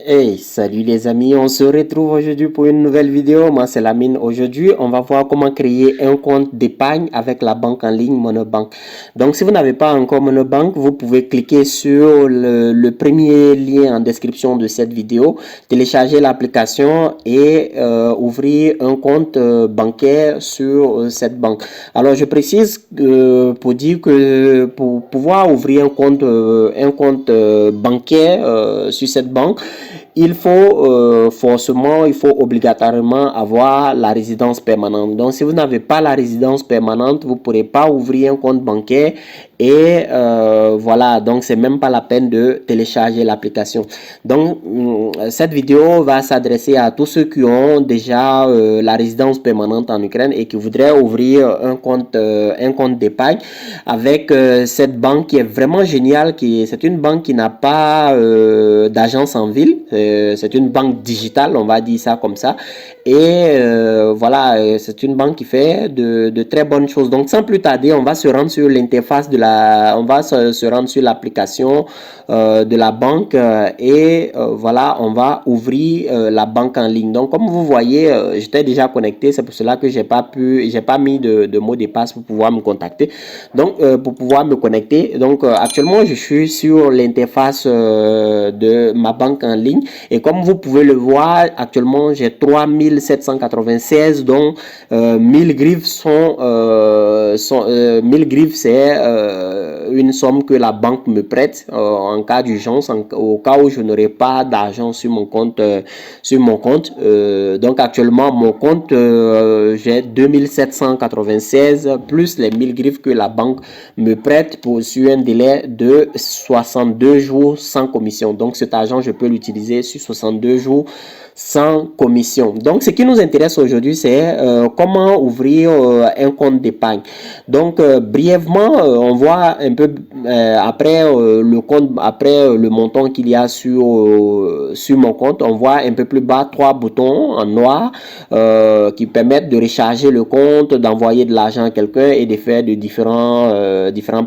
Hey, salut les amis, on se retrouve aujourd'hui pour une nouvelle vidéo. Moi, c'est Lamine. Aujourd'hui, on va voir comment créer un compte d'épargne avec la banque en ligne Monobank. Donc, si vous n'avez pas encore Monobank, vous pouvez cliquer sur le premier lien en description de cette vidéo, télécharger l'application et ouvrir un compte bancaire sur cette banque. Alors, je précise pour dire que pour pouvoir ouvrir un compte bancaire sur cette banque, il faut obligatoirement avoir la résidence permanente. Donc, si vous n'avez pas la résidence permanente, vous ne pourrez pas ouvrir un compte bancaire et voilà, donc c'est même pas la peine de télécharger l'application. Donc, cette vidéo va s'adresser à tous ceux qui ont déjà la résidence permanente en Ukraine et qui voudraient ouvrir un compte d'épargne avec cette banque qui est vraiment géniale. C'est une banque qui n'a pas d'agence en ville. C'est une banque digitale, on va dire ça comme ça. Et voilà, c'est une banque qui fait de très bonnes choses. Donc, sans plus tarder, on va se rendre sur l'interface on va se rendre sur l'application de la banque et voilà, on va ouvrir la banque en ligne. Donc, comme vous voyez, j'étais déjà connecté. C'est pour cela que j'ai pas mis de mot de passe pour pouvoir me contacter. Donc, pour pouvoir me connecter. Donc, actuellement, je suis sur l'interface de ma banque en ligne. Et comme vous pouvez le voir, actuellement, j'ai 3796, dont 1000 griffes 1000 griffes, c'est une somme que la banque me prête en cas d'urgence, au cas où je n'aurai pas d'argent sur mon compte. Donc, actuellement, mon compte, j'ai 2796 plus les 1000 griffes que la banque me prête sur un délai de 62 jours sans commission. Donc, cet argent, je peux l'utiliser sur 62 jours sans commission. Donc, ce qui nous intéresse aujourd'hui, c'est comment ouvrir un compte d'épargne. Donc, brièvement, on voit un peu après le montant qu'il y a sur mon compte, on voit un peu plus bas 3 boutons en noir qui permettent de recharger le compte, d'envoyer de l'argent à quelqu'un et de faire de différents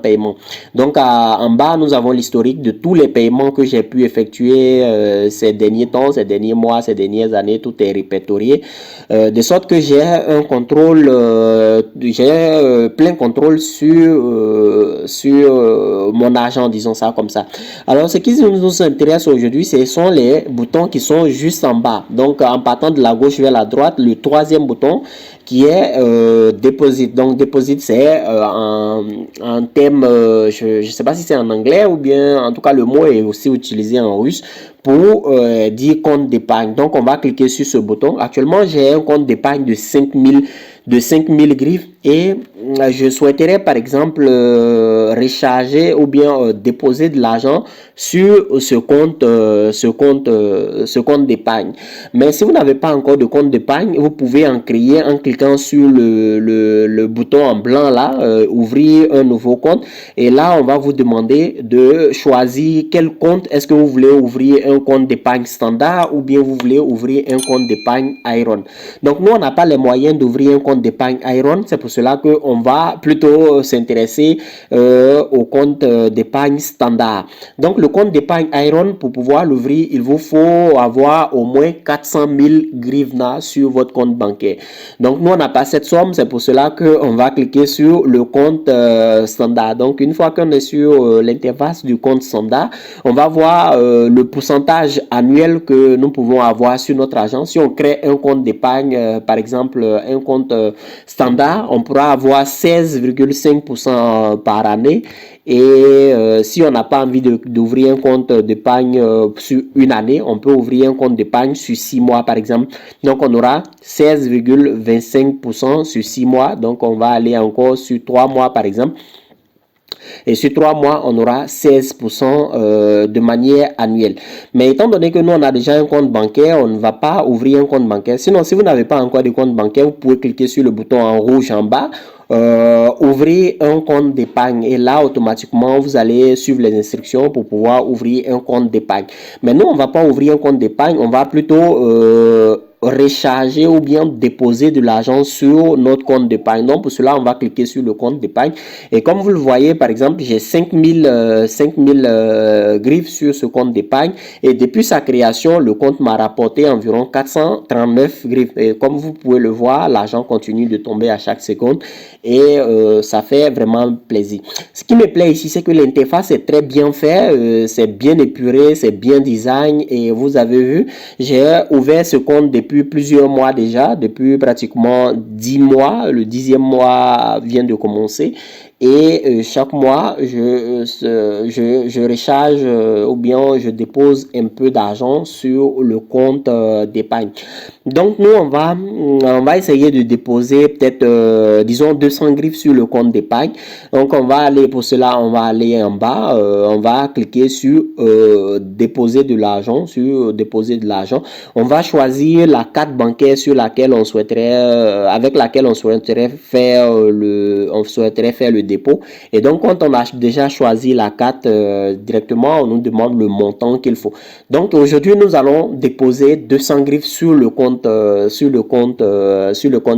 paiements. Donc, en bas, nous avons l'historique de tous les paiements que j'ai pu effectuer ces derniers temps, ces derniers mois, ces dernières années. Tout est répertorié de sorte que j'ai un contrôle, plein contrôle sur mon argent, disons ça comme ça. Alors, ce qui nous intéresse aujourd'hui, ce sont les boutons qui sont juste en bas. Donc, en partant de la gauche vers la droite, le troisième bouton qui est Deposit. Donc, Deposit, c'est en termes, je ne sais pas si c'est en anglais ou bien, en tout cas, le mot est aussi utilisé en russe pour dire compte d'épargne. Donc, on va cliquer sur ce bouton. Actuellement, j'ai un compte d'épargne de 5000 griffes et je souhaiterais par exemple recharger ou bien déposer de l'argent sur ce compte d'épargne. Mais si vous n'avez pas encore de compte d'épargne, vous pouvez en créer en cliquant sur le bouton en blanc là, ouvrir un nouveau compte. Et là, on va vous demander de choisir quel compte. Est-ce que vous voulez ouvrir un compte d'épargne standard ou bien vous voulez ouvrir un compte d'épargne Iron. Donc, nous, on n'a pas les moyens d'ouvrir un compte d'épargne Iron. C'est pour cela qu'on va plutôt s'intéresser au compte d'épargne standard. Donc, le compte d'épargne Iron, pour pouvoir l'ouvrir, il vous faut avoir au moins 400 000 grivna sur votre compte bancaire. Donc, nous, on n'a pas cette somme. C'est pour cela qu'on va cliquer sur le compte standard. Donc, une fois qu'on est sur l'interface du compte standard, on va voir le pourcentage annuel que nous pouvons avoir sur notre argent. Si on crée un compte d'épargne, par exemple, un compte standard, on pourra avoir 16,5% par année. Et si on n'a pas envie d'ouvrir un compte d'épargne sur une année, on peut ouvrir un compte d'épargne sur 6 mois, par exemple. Donc, on aura 16,25% sur 6 mois. Donc, on va aller encore sur 3 mois, par exemple. Et sur 3 mois, on aura 16% de manière annuelle. Mais étant donné que nous, on a déjà un compte bancaire, on ne va pas ouvrir un compte bancaire. Sinon, si vous n'avez pas encore de compte bancaire, vous pouvez cliquer sur le bouton en rouge en bas. Ouvrir un compte d'épargne et là automatiquement vous allez suivre les instructions pour pouvoir ouvrir un compte d'épargne. Mais nous on va pas ouvrir un compte d'épargne, on va plutôt recharger ou bien déposer de l'argent sur notre compte d'épargne. Donc, pour cela, on va cliquer sur le compte d'épargne. Et comme vous le voyez, par exemple, j'ai 5000 griffes sur ce compte d'épargne. Et depuis sa création, le compte m'a rapporté environ 439 griffes. Et comme vous pouvez le voir, l'argent continue de tomber à chaque seconde. Et ça fait vraiment plaisir. Ce qui me plaît ici, c'est que l'interface est très bien faite. C'est bien épuré, c'est bien design. Et vous avez vu, j'ai ouvert ce compte depuis plusieurs mois déjà, depuis pratiquement 10 mois. Le 10e mois vient de commencer. Et chaque mois, je recharge ou bien je dépose un peu d'argent sur le compte d'épargne. Donc, nous, on va essayer de déposer peut-être, disons, 200 griffes sur le compte d'épargne. Donc, on va aller, pour cela, on va aller en bas. On va cliquer sur déposer de l'argent, On va choisir la carte bancaire sur laquelle on souhaiterait, avec laquelle on souhaiterait faire le dépôt. Et donc, quand on a déjà choisi la carte directement, on nous demande le montant qu'il faut. Donc, aujourd'hui, nous allons déposer 200 griffes sur le compte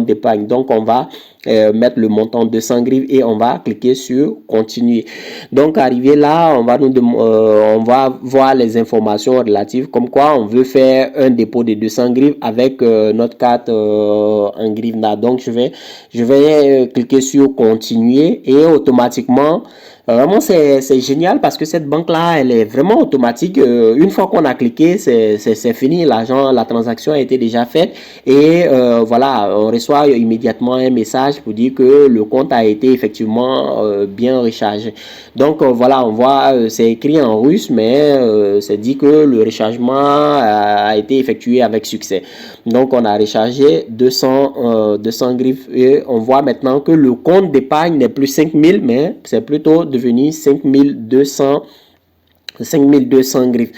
d'épargne. Donc, on va mettre le montant 200 griffes et on va cliquer sur continuer. Donc, arrivé là, on va voir les informations relatives comme quoi on veut faire un dépôt de 200 griffes avec notre carte en griffes. Donc, je vais cliquer sur continuer et automatiquement, vraiment c'est génial parce que cette banque là elle est vraiment automatique. Une fois qu'on a cliqué, c'est fini, la transaction a été déjà faite et voilà, on reçoit immédiatement un message pour dire que le compte a été effectivement bien rechargé. Donc voilà, on voit, c'est écrit en russe, mais c'est dit que le rechargement a été effectué avec succès. Donc on a rechargé 200 griffes et on voit maintenant que le compte d'épargne n'est plus 5000, mais c'est plutôt devenu 5200 griffes.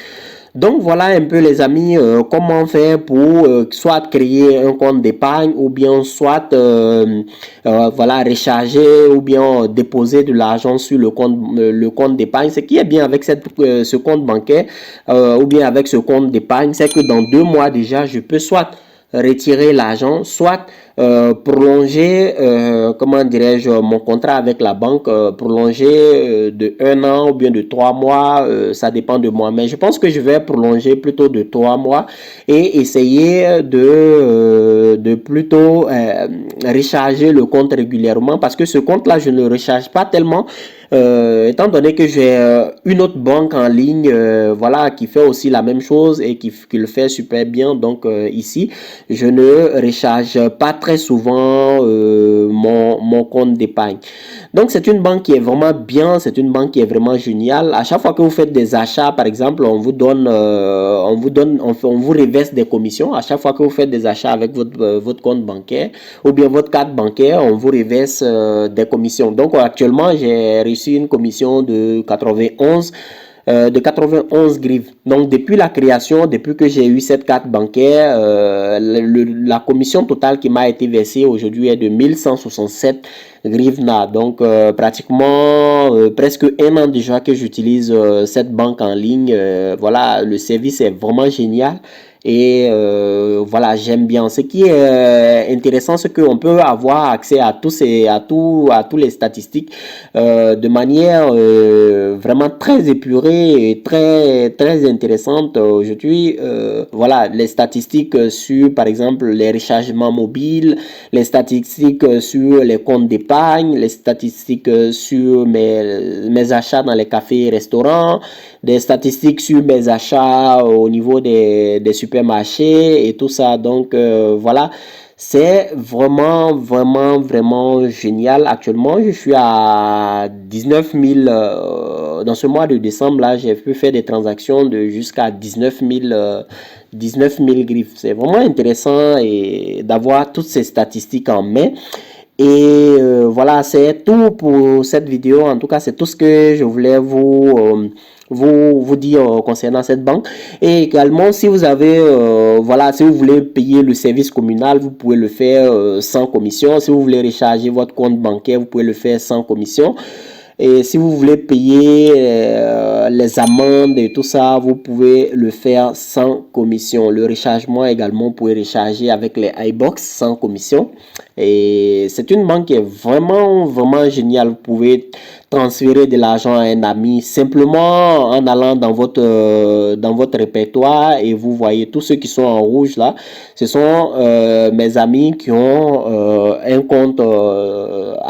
Donc voilà un peu les amis, comment faire pour soit créer un compte d'épargne ou bien soit voilà, recharger ou bien déposer de l'argent sur le compte d'épargne. Ce qui est bien avec ce compte bancaire ou bien avec ce compte d'épargne, c'est que dans 2 mois déjà, je peux soit retirer l'argent, soit prolonger, comment dirais-je, mon contrat avec la banque, prolonger de 1 an ou bien de 3 mois, ça dépend de moi. Mais je pense que je vais prolonger plutôt de 3 mois et essayer de plutôt recharger le compte régulièrement parce que ce compte-là, je ne le recharge pas tellement. Étant donné que j'ai une autre banque en ligne voilà, qui fait aussi la même chose et qui le fait super bien. Donc ici, je ne recharge pas très souvent mon compte d'épargne. Donc c'est une banque qui est vraiment bien, c'est une banque qui est vraiment géniale. À chaque fois que vous faites des achats, par exemple, on vous reverse des commissions. À chaque fois que vous faites des achats avec votre compte bancaire ou bien votre carte bancaire, on vous reverse des commissions. Donc actuellement, j'ai reçu une commission de 91 griffes. Donc depuis la création, depuis que j'ai eu cette carte bancaire, la commission totale qui m'a été versée aujourd'hui est de 1167 griffes. Donc pratiquement presque 1 an déjà que j'utilise cette banque en ligne. Voilà, le service est vraiment génial. Et voilà, j'aime bien. Ce qui est intéressant, c'est qu'on peut avoir accès à tous les statistiques de manière vraiment très épurée et très très intéressante. Aujourd'hui, voilà, les statistiques sur, par exemple, les rechargements mobiles, les statistiques sur les comptes d'épargne, les statistiques sur mes achats dans les cafés et restaurants, des statistiques sur mes achats au niveau des supermarchés et tout ça. Donc voilà, c'est vraiment génial. Actuellement, je suis à 19 000 dans ce mois de décembre là, j'ai pu faire des transactions de jusqu'à 19 000 griffes. C'est vraiment intéressant et d'avoir toutes ces statistiques en main. Et voilà, c'est tout pour cette vidéo. En tout cas, c'est tout ce que je voulais vous dire concernant cette banque. Et également, si vous avez voilà, si vous voulez payer le service communal, vous pouvez le faire sans commission. Si vous voulez recharger votre compte bancaire, vous pouvez le faire sans commission. Et si vous voulez payer les amendes et tout ça, vous pouvez le faire sans commission. Le rechargement également, vous pouvez recharger avec les iBox sans commission. Et c'est une banque qui est vraiment géniale. Vous pouvez transférer de l'argent à un ami simplement en allant dans votre répertoire et vous voyez tous ceux qui sont en rouge là. Ce sont mes amis qui ont un compte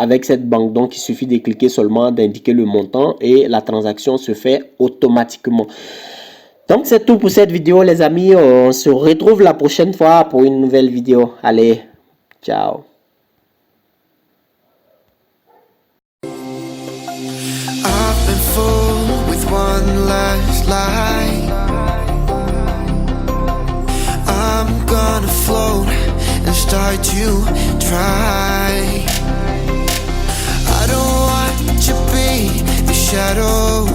avec cette banque. Donc, il suffit de cliquer seulement, d'indiquer le montant et la transaction se fait automatiquement. Donc, c'est tout pour cette vidéo, les amis. On se retrouve la prochaine fois pour une nouvelle vidéo. Allez, ciao. I've been fooled with one last lie. I'm gonna float and start to try. I don't want to be the shadow